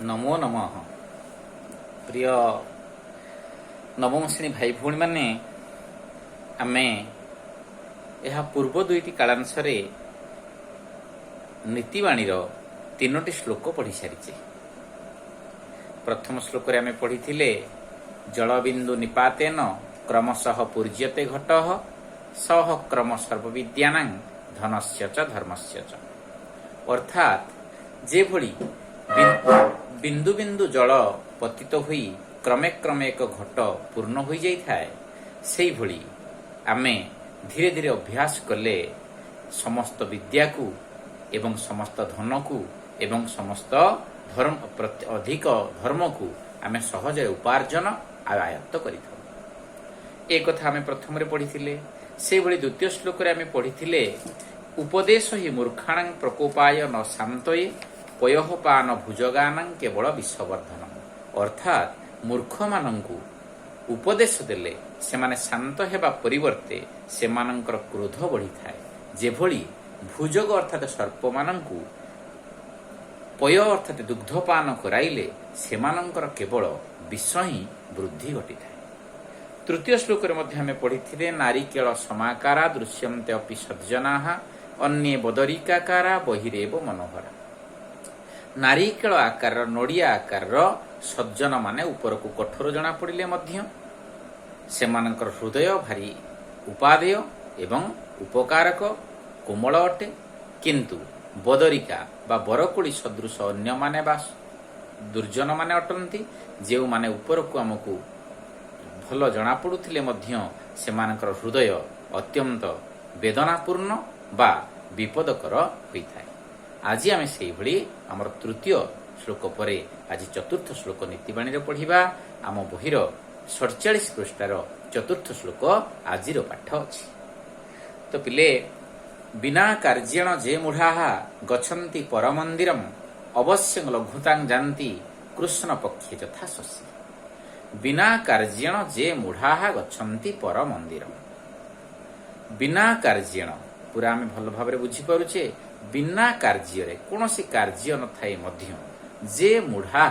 नमो नमः। प्रिय नवम श्रेणी भाई भौणी माने आमे यह पूर्व दुईटी कालांशरे नीतिवाणीर तीनोटी श्लोक पढ़ी सारिचे। प्रथम श्लोक रे आमे पढ़िथिले जलबिंदु निपातेन क्रमशः पूज्यते घटः सह क्रम सर्वविद्यानां धनस्य च धर्मस्य च। अर्थात जे भली बिंदु बिंदु जल पतित हुई क्रमे क्रमे एक घट पूर्ण हो जाए से भली आमे धीरे धीरे अभ्यास कले समस्त विद्या को एवं समस्त धन को एवं समस्त धर्म अधिक धर्म को आमे सहज उपार्जन आयत्त करिथौ। एक कथा आमे प्रथम रे पढ़िथिले। से भली द्वितीय श्लोक रे आमे पढ़िथिले उपदेश हि मूर्खाणां प्रकोपाय न शांतये पयोपान भुजगानां केवल विषवर्धन। अर्थात मूर्ख मानंकु उपदेश देले सेमाने शांत हेबा परिवर्ते सेमानंकर क्रोध बढ़ी थाए। जेभली भुजग अर्थात सर्प मानंकु पय अर्थात दुग्धपान कराइले सेमानंकर केवल विष ही वृद्धि घटी थाए। तृतीय श्लोक रे मध्ये हमें पढ़िथिले नारिकेल समाकारा दृश्यन्ते अपि सज्जनाः अन्ये बदरिकाकारा बहिरेव मनोहरा। नारिकेल आकार नड़िया आकार सज्जन माने ऊपर को कठोर जना पड़िले मध्य सेमानंकर हृदय भारी उपादेय एवं उपकारक कोमल अटे, किंतु बदरिका बा बरकोड़ी सदृश अन्य माने बा दुर्जन माने अटंती जेउ माने ऊपर को हमकु भल जना पड़ुथिले मध्य सेमानंकर हृदय अत्यंत वेदनापूर्ण बा विपदकर होइथाय। आज आम से भली आमर तृतीय श्लोक परे आज चतुर्थ श्लोक नीतिवाणी रे पढ़िबा। आम बहिर 47 पृष्ठार चतुर्थ श्लोक आजिर पाठ अछि। तो पिले बिना कार्येण जे मूढ़ाः गच्छन्ति परमंदिरम अवश्य लघुतां जानति कृष्ण पक्षे यथा शशि। बिना कार्येण जे मूढ़ाः गच्छन्ति परमंदिरम। बिना कार्येण पूरा आम भल भाव बुझी पारुछे। बिना कार्य कौन सी कार्य न थाई मध्य जे मूढ़ा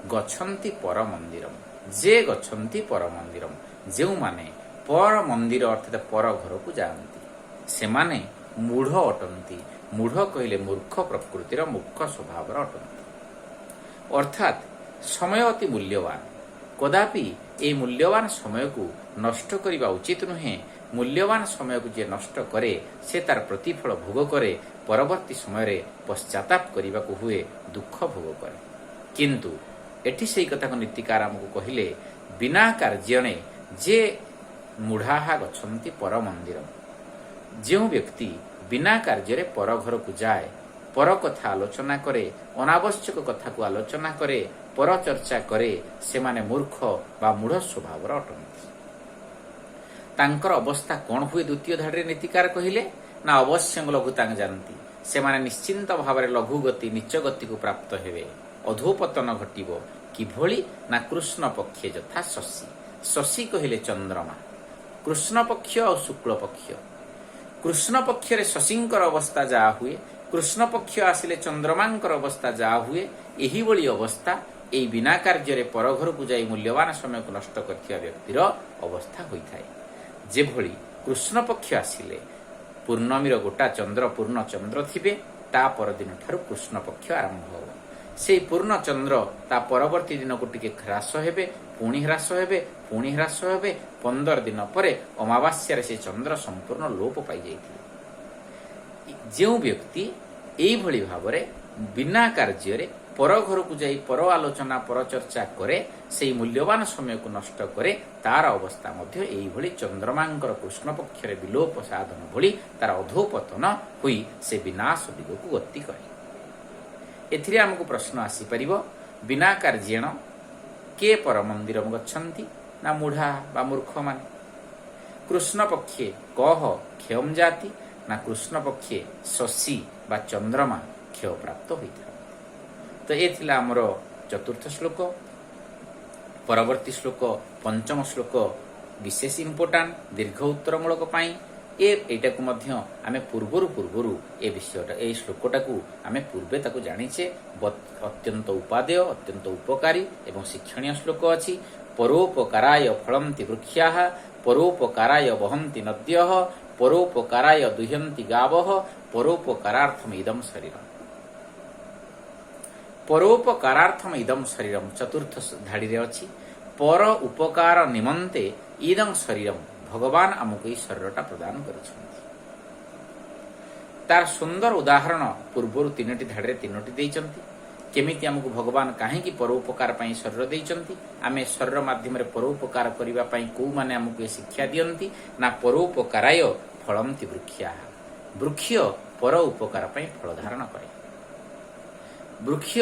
गच्छन्ति पर मंदिरम। जे गच्छन्ति पर मंदिरम जो माने पर मंदिर अर्थात पर घर को जाती से माने मूढ़ अटंती। मूढ़ कहले मूर्ख प्रकृतिर मूर्ख स्वभाव अटंती। अर्थात समय अति मूल्यवान। कदापि ए मूल्यवान समय को नष्ट करने उचित नुहे। मूल्यवान समय को जे नष्ट करे से तार प्रतिफल भोग करे, परवर्ती समय रे पश्चाताप करने को हुए दुख भोग करे। किंतु एठी से कथा को नीतिकार हमको कहले बिना कार्य जे मूढ़ा गच्छन्ति पर मंदिर। जो व्यक्ति बिना कार्य पर घर को जाए, पर कथा आलोचना करे, अनावश्यक कथा को आलोचना करे, पर चर्चा करे, से माने मूर्ख बा मूढ़ स्वभाव अटंती। तांकर अवस्था कौन हुए द्वितीय धाड़ी नीतिकार कहले ना अवश्य लघुतांग जानती से माने निश्चिंत भाव में लघु गति नीच गति को प्राप्त हेवे। अधोपतन घटिबो किभली ना कृष्ण पक्षे यथा शशि। शशि कहले चंद्रमा। कृष्ण पक्ष और शुक्ल पक्ष। कृष्ण पक्ष रे शशिंकर अवस्था जा हुए, कृष्ण पक्ष आसिले चंद्रमांकर अवस्था जा हुए। एही बड़ी अवस्था एई बिना कार्य रे पर घर को जाई मूल्यवान समय को नष्ट करथिया व्यक्तिर अवस्था होइथाय। जेभली कृष्ण पक्ष आसिले पूर्णमीर गोटा चंद्र पूर्ण चंद्र थिबे, ता पर दिन ठारू कृष्ण पक्ष आरंभ हो। से पूर्ण चंद्र ता परवर्ती दिन को टिके ह्रास हेबे, पुणी ह्रास हेबे, पुणी ह्रास हेबे। 15 दिन परे अमावास्या से चंद्र संपूर्ण लोप पाई जाइथिले। जो व्यक्ति एई भली भावरे बिना कार्य पर घर को जाई पर आलोचना पर चर्चा करे, से मूल्यवान समय को नष्ट करे, तार अवस्था मध्य एई भली चंद्रमांकर कृष्ण पक्ष रे विलोप साधन भली तार अधोपतन हुई से विनाश दिग को गति करे। एथिरे हमको प्रश्न आसी परिबो बिना कार्येण के पर मंदिर गच्छन्ति ना मूढ़ा बा मूर्ख माने। कृष्ण पक्षे कह क्षयम जाति ना कृष्ण पक्षे शशि बा चंद्रमा क्षय प्राप्त होइथा। तो ये थिला हमरो चतुर्थ श्लोक। परवर्ती श्लोक पंचम श्लोक विशेष इंपोर्टांट दीर्घ उत्तरमूलक पाई ଏଇଟାକୁ ମଧ୍ୟ ଆମେ ପୂର୍ବରୁ ଏ ବିଷୟଟା ଏଇ ଶ୍ଲୋକଟାକୁ ଆମେ ପୂର୍ବେ ତାକୁ ଜାଣିଛେ। ଅତ୍ୟନ୍ତ ଉପାଦେୟ, ଅତ୍ୟନ୍ତ ଉପକାରୀ ଏବଂ ଶିକ୍ଷଣୀୟ ଶ୍ଲୋକ ଅଛି। ପରୋପକାରାୟ ଫଳନ୍ତି ବୃକ୍ଷାଃ, ପରୋପକାରାୟ ବହନ୍ତି ନଦ୍ୟଃ, ପରୋପକାରାୟ ଦୁହ୍ୟନ୍ତି ଗାବଃ, ପରୋପକାରାର୍ଥମ ଇଦಂ ଶରୀରମ୍। ପରୋପକାରାର୍ଥମ ଇଦಂ ଶରୀରମ୍ ଚତୁର୍ଥ ଧାଡ଼ିରେ ଅଛି। ପର ଉପକାର ନିମନ୍ତେ ଇଦଂ ଶରୀରମ୍, ଭଗବାନ ଆମକୁ ଏହି ଶରୀରଟା ପ୍ରଦାନ କରିଛନ୍ତି। ତାର ସୁନ୍ଦର ଉଦାହରଣ ପୂର୍ବରୁ 3ଟି ଧାଡ଼ିରେ 3ଟି ଦେଇଛନ୍ତି। କେମିତି ଆମକୁ ଭଗବାନ କାହିଁକି ପରୋପକାର ପାଇଁ ଶରୀର ଦେଇଛନ୍ତି, ଆମେ ଶରୀର ମାଧ୍ୟମରେ ପରୋପକାର କରିବା ପାଇଁ କୋଉମାନେ ଆମକୁ ଏ ଶିକ୍ଷା ଦିଅନ୍ତି ନା ପରୋପକାରାୟ ଫଳନ୍ତି ବୃକ୍ଷାଃ। ବୃକ୍ଷ ପର ଉପକାର ପାଇଁ ଫଳ ଧାରଣ କରେ। ବୃକ୍ଷ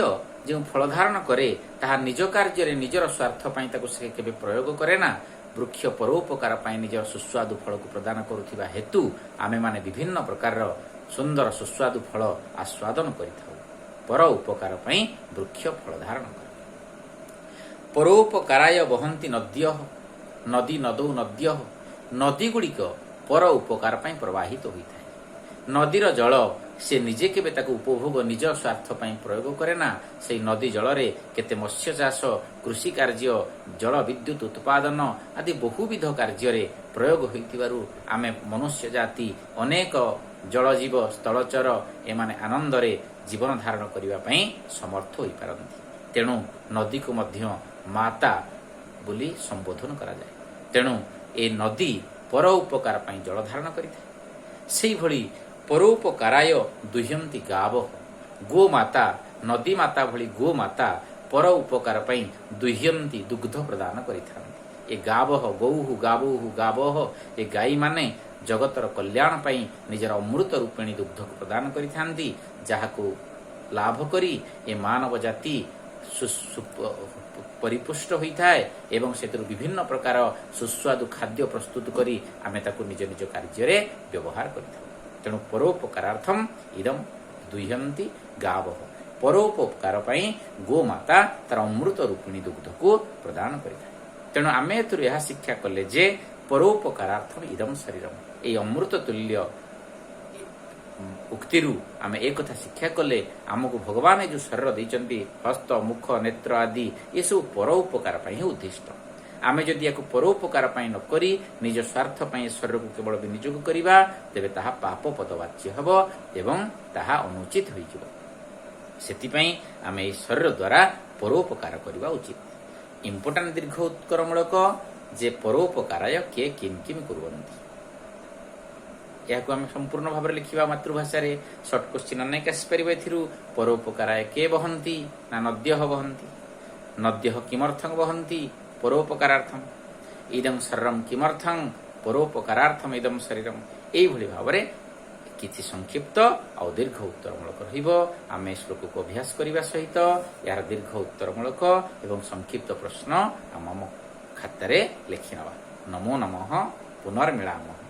ଯେଉଁ ଫଳ ଧାରଣ କରେ ତାହା ନିଜ କାର୍ଯ୍ୟରେ ନିଜର ସ୍ୱାର୍ଥ ପାଇଁ ତାକୁ ସେ କେବେ ପ୍ରୟୋଗ କରେ ନା। ବୃକ୍ଷ ପରୋପକାର ପାଇଁ ନିଜର ସୁସ୍ୱାଦୁ ଫଳକୁ ପ୍ରଦାନ କରୁଥିବା ହେତୁ ଆମେମାନେ ବିଭିନ୍ନ ପ୍ରକାରର ସୁନ୍ଦର ସୁସ୍ୱାଦୁ ଫଳ ଆସ୍ୱାଦନ କରିଥାଉ। ପର ଉପକାର ପାଇଁ ବୃକ୍ଷ ଫଳ ଧାରଣ କରେ। ପରୋପକାରାୟ ବହନ୍ତି ନଦ୍ୟଃ, ନଦୀ ନଦୌ ନଦ୍ୟଃ, ନଦୀଗୁଡ଼ିକ ପର ଉପକାର ପାଇଁ ପ୍ରବାହିତ ହୋଇଥାଏ। ନଦୀର ଜଳ ସେ ନିଜେ କେବେ ତାକୁ ଉପଭୋଗ ନିଜ ସ୍ୱାର୍ଥ ପାଇଁ ପ୍ରୟୋଗ କରେ ନା। ସେହି ନଦୀ ଜଳରେ କେତେ ମତ୍ସ୍ୟ ଚାଷ, କୃଷି କାର୍ଯ୍ୟ, ଜଳ ବିଦ୍ୟୁତ୍ ଉତ୍ପାଦନ ଆଦି ବହୁବିଧ କାର୍ଯ୍ୟରେ ପ୍ରୟୋଗ ହୋଇଥିବାରୁ ଆମେ ମନୁଷ୍ୟ ଜାତି ଅନେକ ଜଳଜୀବ, ସ୍ଥଳଚର ଏମାନେ ଆନନ୍ଦରେ ଜୀବନ ଧାରଣ କରିବା ପାଇଁ ସମର୍ଥ ହୋଇପାରନ୍ତି। ତେଣୁ ନଦୀକୁ ମଧ୍ୟ ମାତା ବୋଲି ସମ୍ବୋଧନ କରାଯାଏ। ତେଣୁ ଏ ନଦୀ ପର ଉପକାର ପାଇଁ ଜଳ ଧାରଣ କରିଥାଏ। ସେହିଭଳି ପରୋପକାରାୟ ଦୁହ୍ୟନ୍ତି ଗାବଃ, ଗୋମାତା, ନଦୀ ମାତା ଭଳି ଗୋମାତା ପର ଉପକାର ପାଇଁ ଦୁହ୍ୟନ୍ତି, ଦୁଗ୍ଧ ପ୍ରଦାନ କରିଥାନ୍ତି। ଏ ଗାବଃ, ଗୌଃ ଗାବୌଃ ଗାବଃ, ଏ ଗାଈମାନେ ଜଗତର କଲ୍ୟାଣ ପାଇଁ ନିଜର ଅମୃତ ରୂପିଣୀ ଦୁଗ୍ଧକୁ ପ୍ରଦାନ କରିଥାନ୍ତି, ଯାହାକୁ ଲାଭ କରି ଏ ମାନବ ଜାତି ପରିପୁଷ୍ଟ ହୋଇଥାଏ ଏବଂ ସେଥିରୁ ବିଭିନ୍ନ ପ୍ରକାର ସୁସ୍ୱାଦୁ ଖାଦ୍ୟ ପ୍ରସ୍ତୁତ କରି ଆମେ ତାକୁ ନିଜ ନିଜ କାର୍ଯ୍ୟରେ ବ୍ୟବହାର କରିଥାଉ। ତେଣୁ ପରୋପକାରାର୍ଥମ୍ ଇଦಂ ଦୁହ୍ୟନ୍ତି ଗାବଃ, ପରୋପକାର ପାଇଁ ଗୋମାତା ତାର ଅମୃତ ରୂପିଣୀ ଦୁଗ୍ଧକୁ ପ୍ରଦାନ କରିଥାଏ। ତେଣୁ ଆମେ ଏଥିରୁ ଏହା ଶିକ୍ଷା କଲେ ଯେ ପରୋପକାରାର୍ଥମ୍ ଇଦଂ ଶରୀରମ୍, ଏହି ଅମୃତ ତୁଲ୍ୟ ଉକ୍ତିରୁ ଆମେ ଏକଥା ଶିକ୍ଷା କଲେ ଆମକୁ ଭଗବାନ ଏ ଯେଉଁ ଶରୀର ଦେଇଛନ୍ତି, ହସ୍ତ, ମୁଖ, ନେତ୍ର ଆଦି ଏସବୁ ପର ଉପକାର ପାଇଁ ହିଁ ଉଦ୍ଦିଷ୍ଟ। ଆମେ ଯଦି ୟାକୁ ପରୋପକାର ପାଇଁ ନ କରି ନିଜ ସ୍ୱାର୍ଥ ପାଇଁ ଶରୀରକୁ କେବଳ ବିନିଯୋଗ କରିବା, ତେବେ ତାହା ପାପ ପଦବାଚ୍ୟ ହେବ ଏବଂ ତାହା ଅନୁଚିତ ହୋଇଯିବ। ସେଥିପାଇଁ ଆମେ ଏହି ଶରୀର ଦ୍ୱାରା ପରୋପକାର କରିବା ଉଚିତ। ଇମ୍ପୋର୍ଟାଣ୍ଟ ଦୀର୍ଘ ଉତ୍କରମୂଳକ ଯେ ପରୋପକାରାୟ କିଏ କିମ୍ କିମ୍ କୁର୍ବନ୍ତି। ଏହାକୁ ଆମେ ସମ୍ପୂର୍ଣ୍ଣ ଭାବରେ ଲେଖିବା ମାତୃଭାଷାରେ। ସର୍ଟ କ୍ୱେଶ୍ଚିନ୍ ଅନେକ ଆସିପାରିବ ଏଥିରୁ। ପରୋପକାରାୟ କିଏ ବହନ୍ତି ନା ନଦ୍ୟଃ ବହନ୍ତି। ନଦ୍ୟଃ କିମರ್ಥଂ ବହନ୍ତି ପରୋପକାରାର୍ଥମ୍, ଇଦଂ ଶରୀରମ୍ କିମರ್ಥଂ ପରୋପକାରାର୍ଥମ୍ ଇଦଂ ଶରୀରମ୍। ଏଇଭଳି ଭାବରେ କିଛି ସଂକ୍ଷିପ୍ତ ଆଉ ଦୀର୍ଘ ଉତ୍ତରମୂଳକ ରହିବ। ଆମେ ଶ୍ଲୋକକୁ ଅଭ୍ୟାସ କରିବା ସହିତ ଏହାର ଦୀର୍ଘ ଉତ୍ତରମୂଳକ ଏବଂ ସଂକ୍ଷିପ୍ତ ପ୍ରଶ୍ନ ଆମ ଖାତାରେ ଲେଖିନେବା। ନମୋ ନମଃ, ପୁନର୍ମିଳାମଃ।